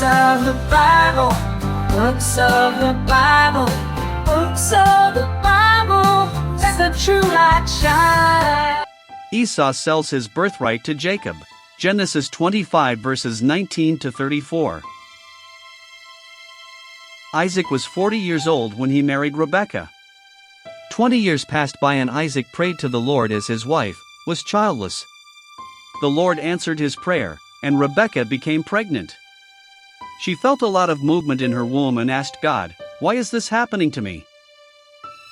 Books of the Bible, books of the Bible, books of the Bible, let the true light shine. Esau sells his birthright to Jacob. Genesis 25 verses 19 to 34. Isaac was 40 years old when he married Rebekah. 20 years passed by and Isaac prayed to the Lord as his wife was childless. The Lord answered his prayer, and Rebekah became pregnant. She felt a lot of movement in her womb and asked God, "Why is this happening to me?"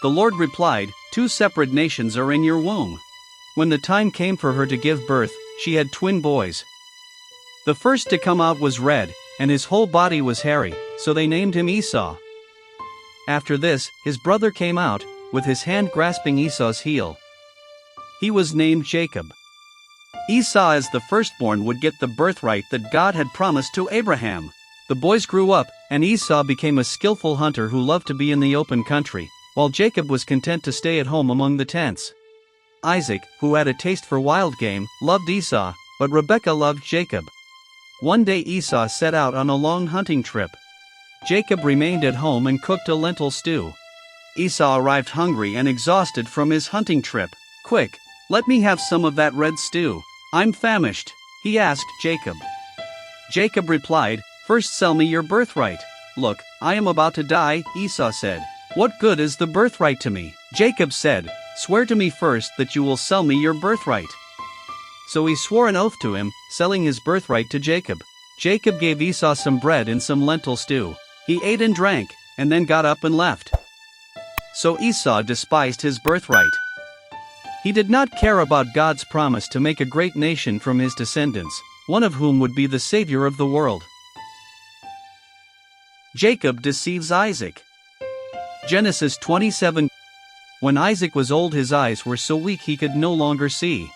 The Lord replied, "Two separate nations are in your womb." When the time came for her to give birth, she had twin boys. The first to come out was red, and his whole body was hairy, so they named him Esau. After this, his brother came out, with his hand grasping Esau's heel. He was named Jacob. Esau as the firstborn would get the birthright that God had promised to Abraham. The boys grew up, and Esau became a skillful hunter who loved to be in the open country, while Jacob was content to stay at home among the tents. Isaac, who had a taste for wild game, loved Esau, but Rebekah loved Jacob. One day Esau set out on a long hunting trip. Jacob remained at home and cooked a lentil stew. Esau arrived hungry and exhausted from his hunting trip. "Quick, let me have some of that red stew. I'm famished," he asked Jacob. Jacob replied, "First sell me your birthright." "Look, I am about to die," Esau said. "What good is the birthright to me?" Jacob said, "Swear to me first that you will sell me your birthright." So he swore an oath to him, selling his birthright to Jacob. Jacob gave Esau some bread and some lentil stew. He ate and drank, and then got up and left. So Esau despised his birthright. He did not care about God's promise to make a great nation from his descendants, one of whom would be the Savior of the world. Jacob deceives Isaac. Genesis 27. When Isaac was old, his eyes were so weak he could no longer see.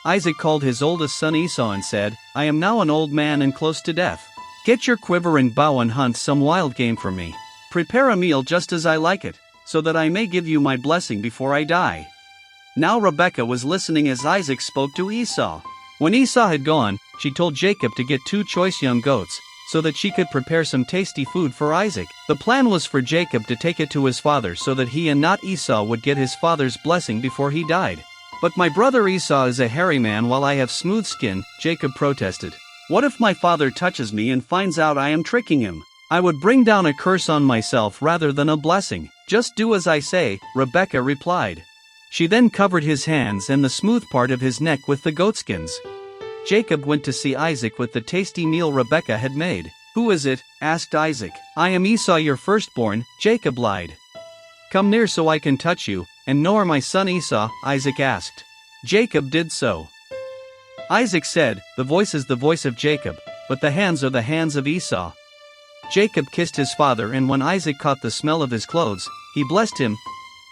Isaac called his oldest son Esau and said, "I am now an old man and close to death. Get your quiver and bow and hunt some wild game for me. Prepare a meal just as I like it, so that I may give you my blessing before I die." Now Rebekah was listening as Isaac spoke to Esau. When Esau had gone, she told Jacob to get 2 choice young goats, so that she could prepare some tasty food for Isaac. The plan was for Jacob to take it to his father so that he and not Esau would get his father's blessing before he died. "But my brother Esau is a hairy man while I have smooth skin," Jacob protested. "What if my father touches me and finds out I am tricking him? I would bring down a curse on myself rather than a blessing." "Just do as I say," Rebekah replied. She then covered his hands and the smooth part of his neck with the goatskins. Jacob went to see Isaac with the tasty meal Rebekah had made. "Who is it?" asked Isaac. "I am Esau your firstborn," Jacob lied. "Come near so I can touch you, and know are my son Esau?" Isaac asked. Jacob did so. Isaac said, "The voice is the voice of Jacob, but the hands are the hands of Esau." Jacob kissed his father, and when Isaac caught the smell of his clothes, he blessed him.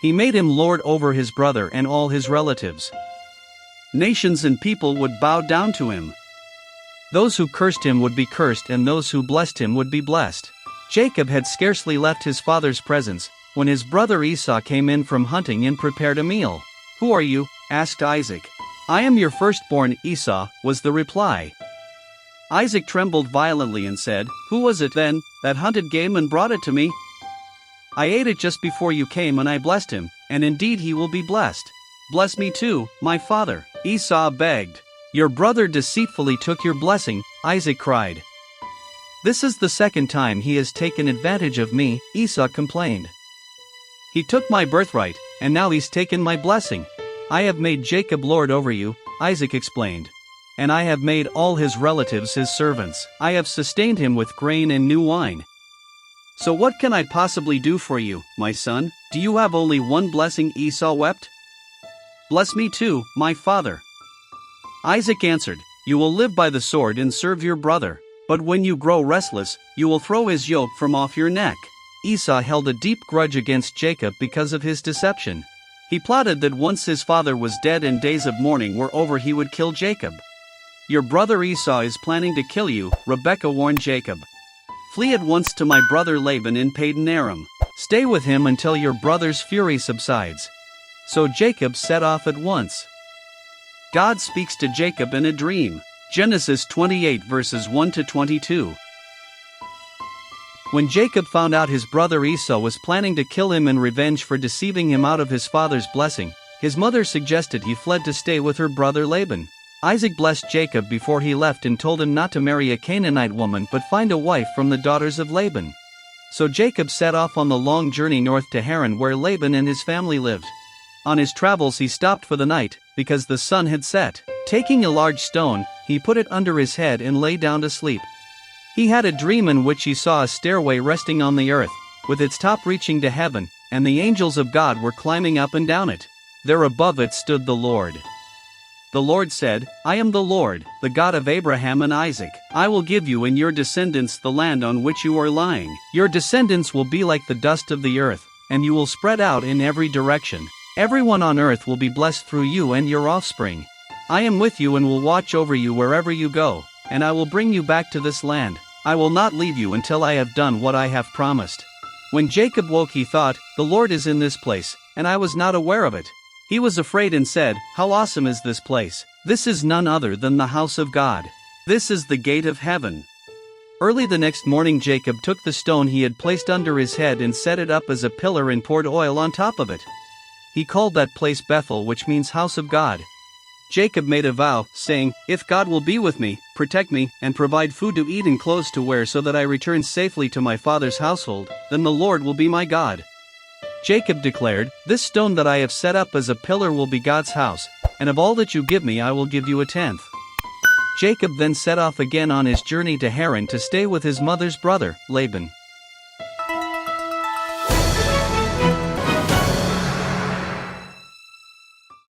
He made him lord over his brother and all his relatives. Nations and people would bow down to him. Those who cursed him would be cursed, and those who blessed him would be blessed. Jacob had scarcely left his father's presence when his brother Esau came in from hunting and prepared a meal. "Who are you?" asked Isaac. "I am your firstborn, Esau," was the reply. Isaac trembled violently and said, "Who was it then that hunted game and brought it to me? I ate it just before you came and I blessed him, and indeed he will be blessed." "Bless me too, my father," Esau begged. "Your brother deceitfully took your blessing," Isaac cried. "This is the second time he has taken advantage of me," Esau complained. "He took my birthright, and now he's taken my blessing. I have made Jacob lord over you," Isaac explained. "And I have made all his relatives his servants. I have sustained him with grain and new wine. So what can I possibly do for you, my son? Do you have only one blessing?" Esau wept. "Bless me too, my father." Isaac answered, "You will live by the sword and serve your brother, but when you grow restless, you will throw his yoke from off your neck." Esau held a deep grudge against Jacob because of his deception. He plotted that once his father was dead and days of mourning were over, he would kill Jacob. "Your brother Esau is planning to kill you," Rebekah warned Jacob. "Flee at once to my brother Laban in Padan Aram. Stay with him until your brother's fury subsides." So Jacob set off at once. God speaks to Jacob in a dream. Genesis 28 verses 1 to 22. When Jacob found out his brother Esau was planning to kill him in revenge for deceiving him out of his father's blessing, his mother suggested he fled to stay with her brother Laban. Isaac blessed Jacob before he left and told him not to marry a Canaanite woman but find a wife from the daughters of Laban. So Jacob set off on the long journey north to Haran where Laban and his family lived. On his travels he stopped for the night, because the sun had set. Taking a large stone, he put it under his head and lay down to sleep. He had a dream in which he saw a stairway resting on the earth, with its top reaching to heaven, and the angels of God were climbing up and down it. There above it stood the Lord. The Lord said, I am the Lord, the God of Abraham and Isaac. I will give you and your descendants the land on which you are lying. Your descendants will be like the dust of the earth, and you will spread out in every direction. Everyone on earth will be blessed through you and your offspring. I am with you and will watch over you wherever you go, and I will bring you back to this land. I will not leave you until I have done what I have promised. When Jacob woke he thought, the Lord is in this place, and I was not aware of it. He was afraid and said, how awesome is this place? This is none other than the house of God. This is the gate of heaven. Early the next morning Jacob took the stone he had placed under his head and set it up as a pillar and poured oil on top of it. He called that place Bethel, which means house of God. Jacob made a vow, saying, if God will be with me, protect me, and provide food to eat and clothes to wear so that I return safely to my father's household, then the Lord will be my God. Jacob declared, this stone that I have set up as a pillar will be God's house, and of all that you give me I will give you a tenth. Jacob then set off again on his journey to Haran to stay with his mother's brother, Laban.